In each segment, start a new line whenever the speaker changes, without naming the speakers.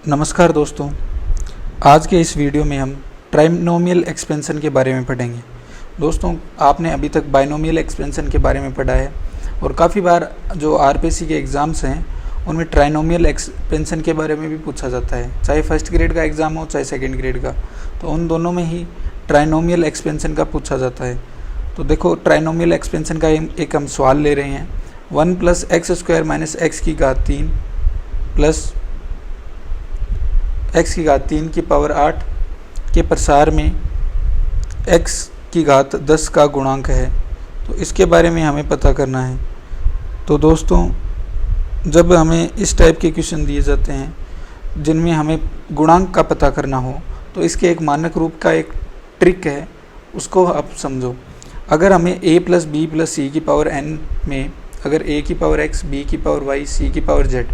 नमस्कार दोस्तों, आज के इस वीडियो में हम ट्राइनोमियल एक्सपेंशन के बारे में पढ़ेंगे। दोस्तों, आपने अभी तक बाइनोमियल एक्सपेंशन के बारे में पढ़ा है और काफ़ी बार जो आरपीएससी के एग्ज़ाम्स हैं उनमें ट्राइनोमियल एक्सपेंशन के बारे में भी पूछा जाता है, चाहे फर्स्ट ग्रेड का एग्ज़ाम हो चाहे सेकेंड ग्रेड का, तो उन दोनों में ही ट्राइनोमियल एक्सपेंशन का पूछा जाता है। तो देखो, ट्राइनोमियल एक्सपेंशन का एक हम सवाल ले रहे हैं, 1 + x² - x³ प्लस x³ की पावर 8 के प्रसार में x³ 10 का गुणांक है। तो इसके बारे में हमें पता करना है। तो दोस्तों, जब हमें इस टाइप के क्वेश्चन दिए जाते हैं जिनमें हमें गुणांक का पता करना हो, तो इसके एक मानक रूप का एक ट्रिक है, उसको आप समझो। अगर हमें a + b + c की पावर n में अगर a की पावर x, b की पावर y, c की पावर z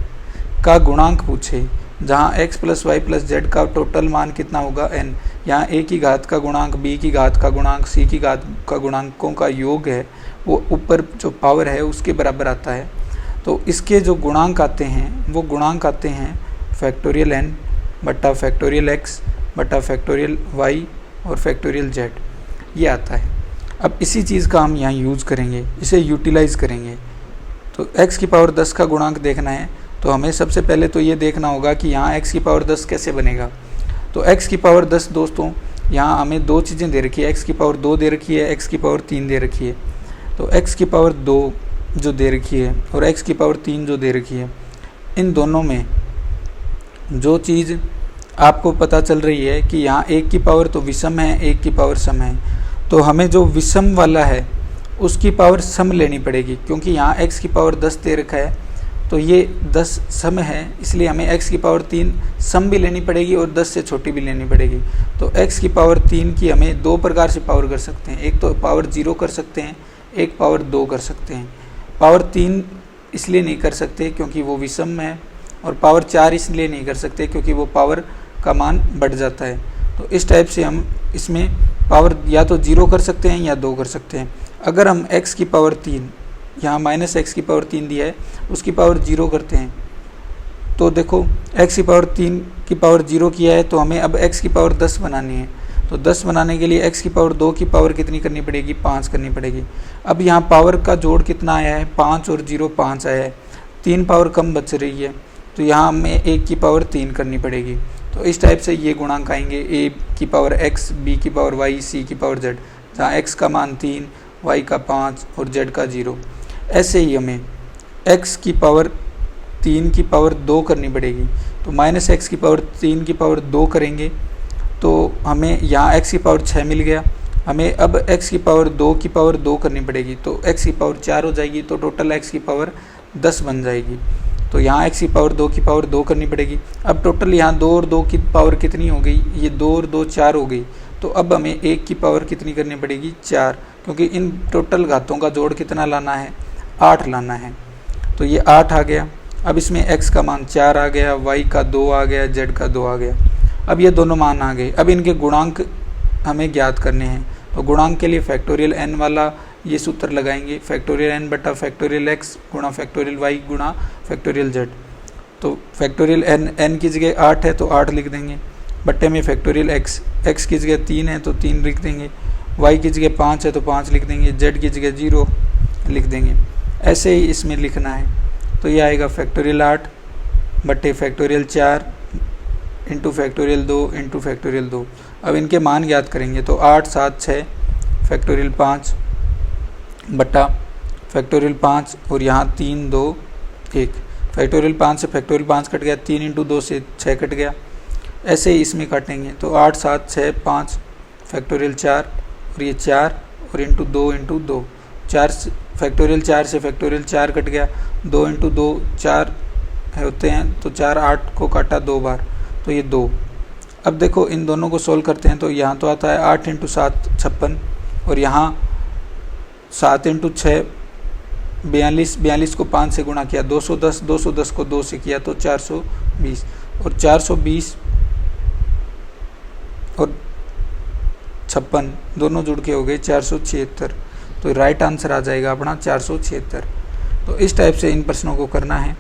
का गुणांक पूछे, जहाँ x + y + z का टोटल मान कितना होगा n, यहाँ a की घात का गुणांक, b की घात का गुणांक, c की घात का गुणांकों का योग है, वो ऊपर जो पावर है उसके बराबर आता है। तो इसके जो गुणांक आते हैं वो गुणांक आते हैं फैक्टोरियल n बटा फैक्टोरियल x बटा फैक्टोरियल y और फैक्टोरियल z, ये आता है। अब इसी चीज़ का हम यहाँ यूज़ करेंगे, इसे यूटिलाइज़ करेंगे। तो x³ का गुणांक देखना है, तो हमें सबसे पहले तो ये देखना होगा कि यहाँ x³ कैसे बनेगा। तो x³ दोस्तों, यहाँ हमें दो चीज़ें दे रखी है, x² दे रखी है, x³ दे रखी है। तो x² जो दे रखी है और x³ जो दे रखी है, इन दोनों में जो चीज़ आपको पता चल रही है कि यहाँ एक की पावर तो विषम है, एक की पावर सम है, तो हमें जो विषम वाला है उसकी पावर सम लेनी पड़ेगी, क्योंकि यहाँ x³ दे रखा है तो ये 10 सम है, इसलिए हमें x³ सम भी लेनी पड़ेगी और 10 से छोटी भी लेनी पड़ेगी। तो x³ की हमें दो प्रकार से पावर कर सकते हैं, एक तो पावर 0 कर सकते हैं, एक पावर 2 कर सकते हैं। पावर 3 इसलिए नहीं कर सकते क्योंकि वो विषम है, और पावर 4 इसलिए नहीं कर सकते क्योंकि वो पावर का मान बढ़ जाता है। तो इस टाइप से हम इसमें पावर या तो 0 कर सकते हैं या 2 कर सकते हैं। अगर हम x³ यहाँ -x³ दिया है, उसकी पावर 0 करते हैं, तो देखो x³ की पावर 0 किया है, तो हमें अब x³ 10 बनानी है। तो 10 बनाने के लिए x² की पावर कितनी करनी पड़ेगी, 5 करनी पड़ेगी। अब यहाँ पावर का जोड़ कितना आया है, 5 और 0 5 आया है, 3 पावर कम बच रही है, तो यहाँ हमें 1 की पावर 3 करनी पड़ेगी। तो इस टाइप से ये गुणांक आएंगे, a की पावर x, b की पावर y, c की पावर z, जहाँ x का मान 3, y का 5 और z का 0। ऐसे ही हमें x³ की पावर 2 करनी पड़ेगी। तो -x³ की पावर 2 करेंगे तो हमें यहाँ x³ 6 मिल गया। हमें अब x² की पावर 2 करनी पड़ेगी, तो x² 4 हो जाएगी, तो टोटल x² 10 बन जाएगी। तो यहाँ x² की पावर 2 करनी पड़ेगी। अब टोटल यहाँ 2 और 2 की पावर कितनी हो गई, ये 2 और 2 4 हो गई। तो अब हमें 1 की पावर कितनी करनी पड़ेगी, 4, क्योंकि इन टोटल घातों का जोड़ कितना लाना है, 8 लाना है। तो ये 8 आ गया। अब इसमें x का मान 4 आ गया, y का 2 आ गया, z का 2 आ गया। अब ये दोनों मान आ गए। अब इनके गुणांक हमें ज्ञात करने हैं। तो गुणांक के लिए फैक्टोरियल n वाला ये सूत्र लगाएंगे, फैक्टोरियल n बटा फैक्टोरियल x गुणा फैक्टोरियल y गुणा फैक्टोरियल z। तो फैक्टोरियल n की जगह 8 है तो 8 लिख देंगे, बट्टे में फैक्टोरियल x की जगह 3 है तो 3 लिख देंगे, y की जगह 5 है तो 5 लिख देंगे, z की जगह 0 लिख देंगे। ऐसे ही इसमें लिखना है। तो ये आएगा फैक्टोरियल 8 बट्टे factorial 4 into factorial 2 into factorial 2। अब इनके मान ज्ञात करेंगे, तो 8 7 6 फैक्टोरियल 5 बट्टा फैक्टोरियल 5 और यहाँ 3 2 1। फैक्टोरियल 5 से फैक्टोरियल 5 कट गया, 3 इंटू 2 से 6 कट गया। ऐसे ही इसमें काटेंगे, तो 8 7 6 5 फैक्टोरियल 4 और ये 4 और इंटू 2 इंटू 2, 4 फैक्टोरियल 4 से फैक्टोरियल 4 कट गया, 2 इंटू 2 4 होते हैं, तो 4 8 को काटा 2 बार, तो ये 2। अब देखो इन दोनों को सोल्व करते हैं, तो यहाँ तो आता है 8 इंटू 7 56, और यहाँ 7 इंटू 6 42, 42 को 5 से गुणा किया 210, 210 को 2 से किया तो 420, और 420 और 56 दोनों जुड़ के हो गए 476। तो राइट आंसर आ जाएगा अपना 476। तो इस टाइप से इन प्रश्नों को करना है।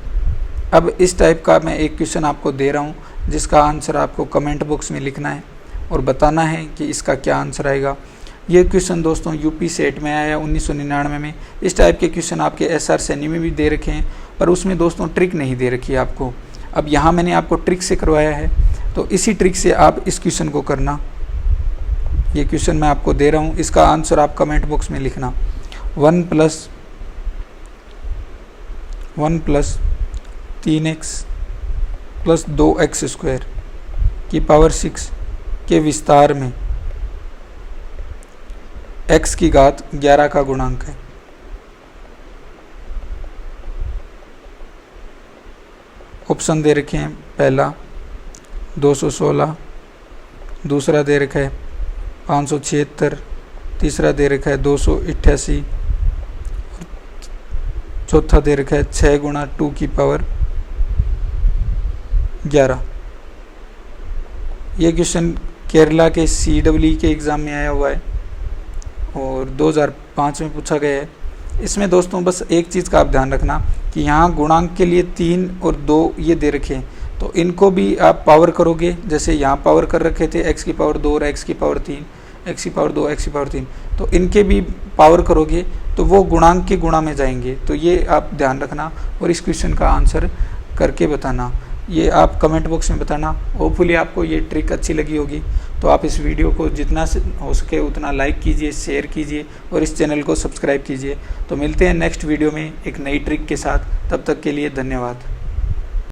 अब इस टाइप का मैं एक क्वेश्चन आपको दे रहा हूँ, जिसका आंसर आपको कमेंट बॉक्स में लिखना है और बताना है कि इसका क्या आंसर आएगा। ये क्वेश्चन दोस्तों यूपी सेट में आया 1999 में। इस टाइप के क्वेश्चन आपके एसआर सैनी में भी दे रखे हैं, पर उसमें दोस्तों ट्रिक नहीं दे रखी है आपको। अब यहाँ मैंने आपको ट्रिक से करवाया है, तो इसी ट्रिक से आप इस क्वेश्चन को करना। ये क्वेश्चन मैं आपको दे रहा हूँ, इसका आंसर आप कमेंट बॉक्स में लिखना। 1 + 3x + 2x² की पावर 6 के विस्तार में x की घात 11 का गुणांक है। ऑप्शन दे रखे हैं, पहला 216, दूसरा दे रखा है 576, तीसरा दे रखा है 288, चौथा दे रखा है 6 × 2 की पावर 11। ये क्वेश्चन केरला के CEE के एग्ज़ाम में आया हुआ है और 2005 में पूछा गया है। इसमें दोस्तों बस एक चीज़ का आप ध्यान रखना कि यहाँ गुणांक के लिए 3 और 2 ये दे रखे हैं, तो इनको भी आप पावर करोगे। जैसे यहाँ पावर कर रखे थे x की पावर 2 और x की पावर 3, x की पावर 2, x की पावर 3, तो इनके भी पावर करोगे तो वो गुणांक के गुणा में जाएंगे। तो ये आप ध्यान रखना और इस क्वेश्चन का आंसर करके बताना। ये आप कमेंट बॉक्स में बताना। होपफुली आपको ये ट्रिक अच्छी लगी होगी, तो आप इस वीडियो को जितना हो सके उतना लाइक कीजिए, शेयर कीजिए और इस चैनल को सब्सक्राइब कीजिए। तो मिलते हैं नेक्स्ट वीडियो में एक नई ट्रिक के साथ। तब तक के लिए धन्यवाद।